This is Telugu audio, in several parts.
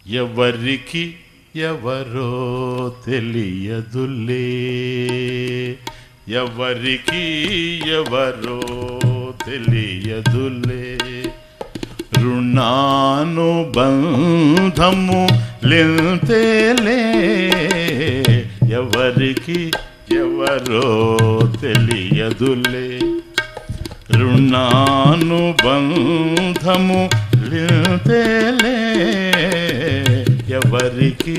ఎవరికి ఎవరో తెలియదులే, ఎవరికి ఎవరో తెలియదులే, రుణానుబంధము లెంతేలే, ఎవరికి ఎవరో తెలియదులే, రుణానుబంధము లెంతేలే, ఎవరికి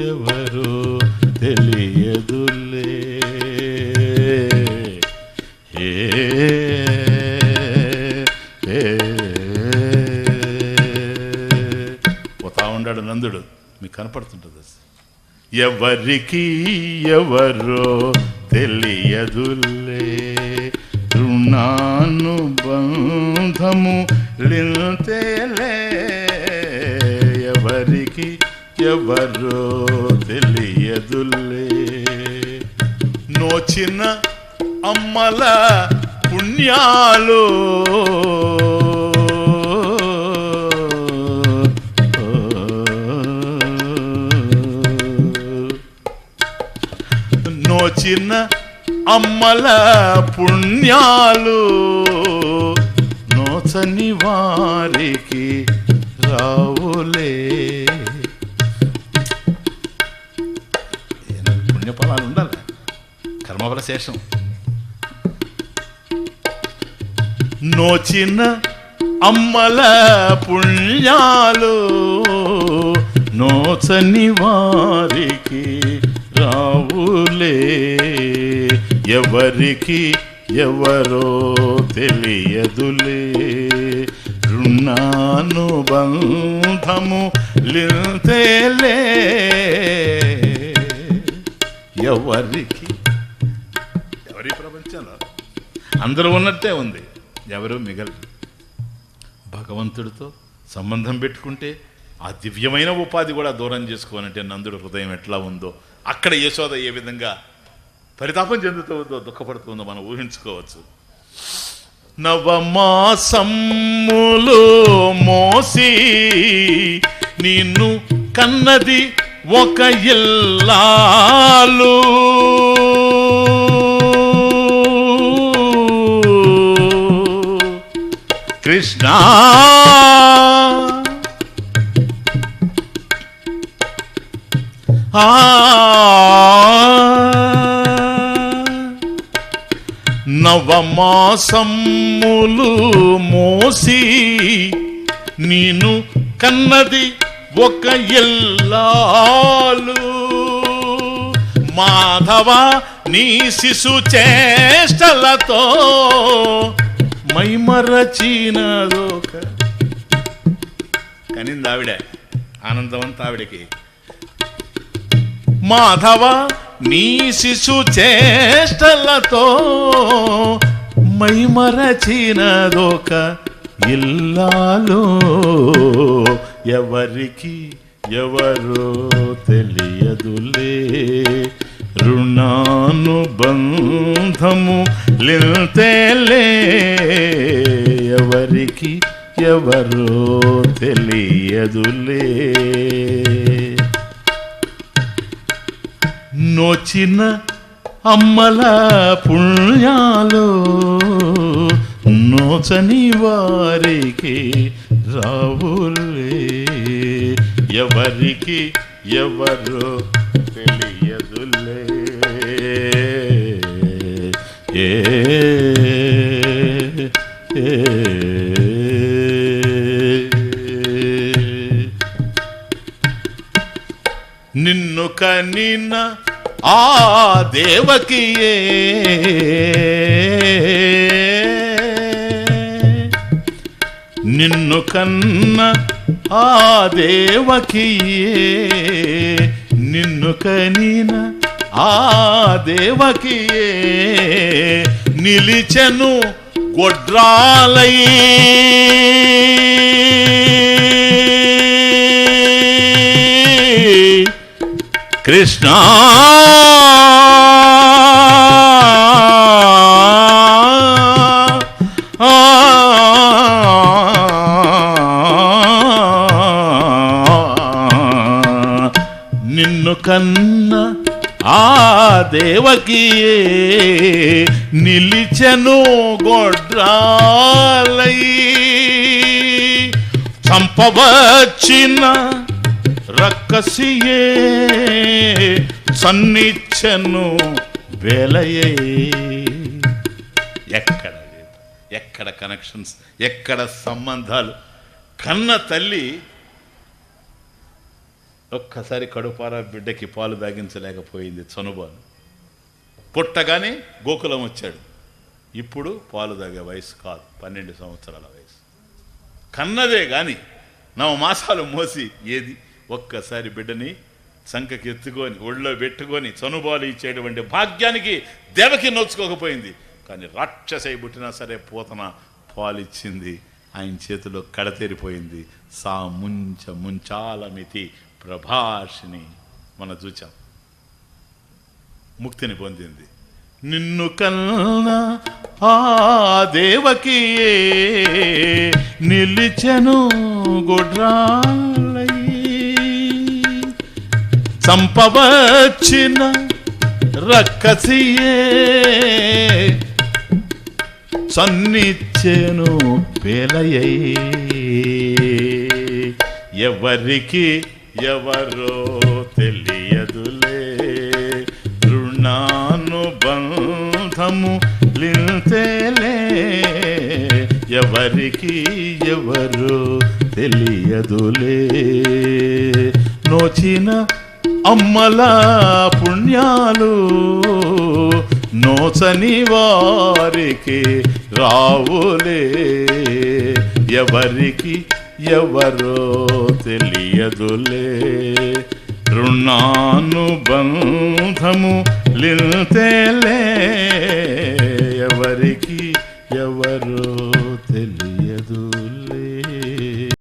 ఎవరో తెలియదులే. పోతా ఉన్నాడు నందుడు, మీకు కనపడుతుంటుంది. ఎవరికి ఎవరో తెలియదులే, రుణానుబంధము లింతేలే, ఎవరికి ఎవరో తెలియదులే, నోచిన అమ్మల పుణ్యాలు నోచిన అమ్మల పుణ్యాలు నోచని వారికి రావులే. పుణ్యఫలాలు ఉండాలి, కర్మఫల శేషం. నోచిన అమ్మల పుణ్యాలు నోచని వారికి రావులే, ఎవరికి ఎవరో తెలియదులే, రుణానుబంధము లింతేలే, ఎవరికి ఎవరి ప్రపంచంలో అందరూ ఉన్నట్టే ఉంది, ఎవరు మిగలరు. భగవంతుడితో సంబంధం పెట్టుకుంటే ఆ దివ్యమైన ఉపాధి కూడా దూరం చేసుకోవాలంటే నందుడు హృదయం ఎట్లా ఉందో, అక్కడ యశోద ఏ విధంగా పరితాపం చెందుతూ ఉందో, దుఃఖపడుతుందో మనం ఊహించుకోవచ్చు. నవమాసమ్ములు మోసి నిన్ను కన్నది ఒక ఇల్లాలు, కృష్ణ నవమాసమ్ములు మోసి నీను కన్నది ఒక ఇల్లాలు, మాధవ నీ శిశు చేష్టలతో మైమరచినదొక కనింది ఆవిడ, ఆనందవంత ఆవిడకి. మాధవ నీ శిశు చేష్టలతో మైమరచినదొక ఇల్లాలు, ఎవరికి ఎవరో తెలియదులే, రుణానుబంధము లింతేలే, ఎవరికి ఎవరో తెలియదులే, నోచిన అమ్మల పుణ్యాలు నోచని వారికి రావులే, ఎవరికి ఎవరో తెలియదులే. నిన్ను కనిన ఆ దేవకియే నిన్ను కన్న ఆ దేవకియే, నిన్ను కనిన ఆ దేవకియే నిలిచెను గొడ్రాలై, కృష్ణ నిన్ను కన్న ఆ దేవకియే నిలిచెను గొడ్రాలై చంపవచ్చిన రక్కసియే సన్నిచ్చెను వేలయే. ఎక్కడ కనెక్షన్స్, ఎక్కడ సంబంధాలు. కన్న తల్లి ఒక్కసారి కడుపారా బిడ్డకి పాలు దాగించలేకపోయింది చనుబాను. పుట్టగానే గోకులం వచ్చాడు. ఇప్పుడు పాలు తాగే వయసు కాదు, 12 సంవత్సరాల వయసు. కన్నదే కానీ 9 మాసాలు మోసి ఏది ఒక్కసారి బిడ్డని సంకకి ఎత్తుకొని ఒళ్ళో పెట్టుకొని చనుబాలు ఇచ్చేటువంటి భాగ్యానికి దేవకి నోచుకోకపోయింది. కానీ రాక్షసై పుట్టినా సరే పూతన పాలిచ్చింది. ఆయన చేతిలో కడతేరిపోయింది. సా ముంచాలమితి ప్రభాషిని మనం చూచాం. ముక్తిని పొందింది. నిన్ను కన్నా ఆ దేవకి నిలిచెను గొడ్రాలై చంపవచ్చిన రక్కసియే సన్నిచ్చెను పేలయై. ఎవరికి ఎవరో తెలియదులే రుణానుబంధము లింతేలే. ఎవరికి ఎవరో తెలియదులే నోచిన అమ్మల పుణ్యాలు నోచని వారికి రావులే. ఎవరికి ఎవరో తెలియదులే రుణానుబంధము లింతేలే. ఎవరికి ఎవరో